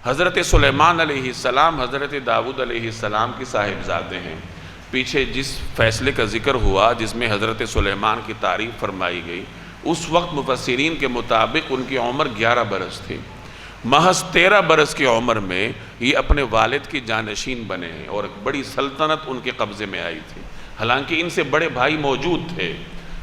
حضرت سلیمان علیہ السلام حضرت داؤد علیہ السلام کی صاحبزادے ہیں۔ پیچھے جس فیصلے کا ذکر ہوا جس میں حضرت سلیمان کی تعریف فرمائی گئی، اس وقت مفسرین کے مطابق ان کی عمر 11 برس تھی۔ محض 13 برس کی عمر میں یہ اپنے والد کی جانشین بنے ہیں اور ایک بڑی سلطنت ان کے قبضے میں آئی تھی۔ حالانکہ ان سے بڑے بھائی موجود تھے،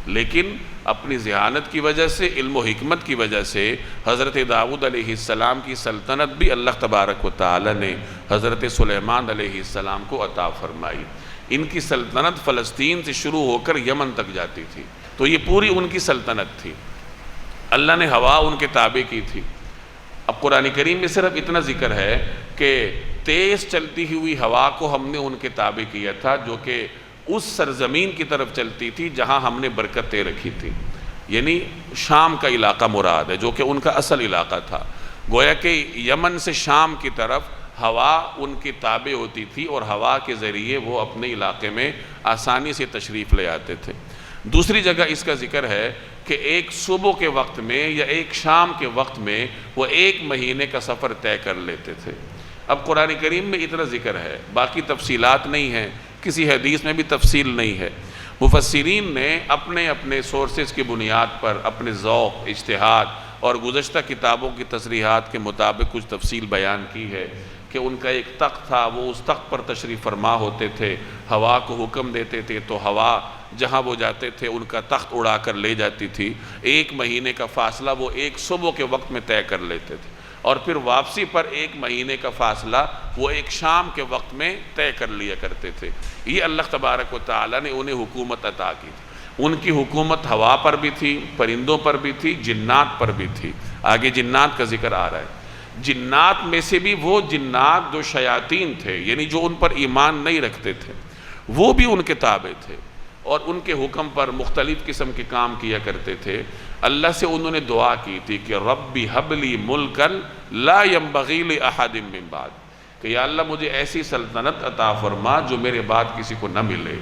لیکن اپنی ذہانت کی وجہ سے، علم و حکمت کی وجہ سے حضرت داؤد علیہ السلام کی سلطنت بھی اللہ تبارک و تعالی نے حضرت سلیمان علیہ السلام کو عطا فرمائی۔ ان کی سلطنت فلسطین سے شروع ہو کر یمن تک جاتی تھی، تو یہ پوری ان کی سلطنت تھی۔ اللہ نے ہوا ان کے تابع کی تھی۔ اب قرآن کریم میں صرف اتنا ذکر ہے کہ تیز چلتی ہوئی ہوا کو ہم نے ان کے تابع کیا تھا، جو کہ اس سرزمین کی طرف چلتی تھی جہاں ہم نے برکتیں رکھی تھی، یعنی شام کا علاقہ مراد ہے، جو کہ ان کا اصل علاقہ تھا۔ گویا کہ یمن سے شام کی طرف ہوا ان کی تابع ہوتی تھی اور ہوا کے ذریعے وہ اپنے علاقے میں آسانی سے تشریف لے آتے تھے۔ دوسری جگہ اس کا ذکر ہے کہ ایک صبح کے وقت میں یا ایک شام کے وقت میں وہ 1 مہینے کا سفر طے کر لیتے تھے۔ اب قرآن کریم میں اتنا ذکر ہے، باقی تفصیلات نہیں ہیں، کسی حدیث میں بھی تفصیل نہیں ہے۔ مفسرین نے اپنے اپنے سورسز کی بنیاد پر اپنے ذوق، اجتہاد اور گزشتہ کتابوں کی تصریحات کے مطابق کچھ تفصیل بیان کی ہے کہ ان کا ایک تخت تھا، وہ اس تخت پر تشریف فرما ہوتے تھے، ہوا کو حکم دیتے تھے تو ہوا جہاں وہ جاتے تھے ان کا تخت اڑا کر لے جاتی تھی۔ 1 مہینے کا فاصلہ وہ ایک صبح کے وقت میں طے کر لیتے تھے، اور پھر واپسی پر 1 مہینے کا فاصلہ وہ ایک شام کے وقت میں طے کر لیا کرتے تھے۔ یہ اللہ تبارک و تعالیٰ نے انہیں حکومت عطا کی تھی۔ ان کی حکومت ہوا پر بھی تھی، پرندوں پر بھی تھی، جنات پر بھی تھی۔ آگے جنات کا ذکر آ رہا ہے۔ جنات میں سے بھی وہ جنات جو شیاطین تھے، یعنی جو ان پر ایمان نہیں رکھتے تھے، وہ بھی ان کے تابع تھے اور ان کے حکم پر مختلف قسم کے کام کیا کرتے تھے۔ اللہ سے انہوں نے دعا کی تھی کہ ربی حب لی ملکا لا ينبغی لأحد من بعد، کہ یا اللہ مجھے ایسی سلطنت عطا فرما جو میرے بعد کسی کو نہ ملے۔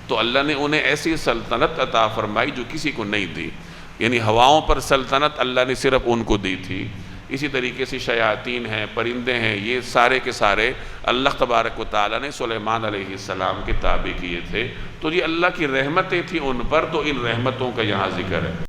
تو اللہ نے انہیں ایسی سلطنت عطا فرمائی جو کسی کو نہیں دی، یعنی ہواؤں پر سلطنت اللہ نے صرف ان کو دی تھی۔ اسی طریقے سے شیاطین ہیں، پرندے ہیں، یہ سارے کے سارے اللہ تبارک و تعالیٰ نے سلیمان علیہ السلام کے تابع کیے تھے۔ تو یہ اللہ کی رحمتیں تھیں ان پر، تو ان رحمتوں کا یہاں ذکر ہے۔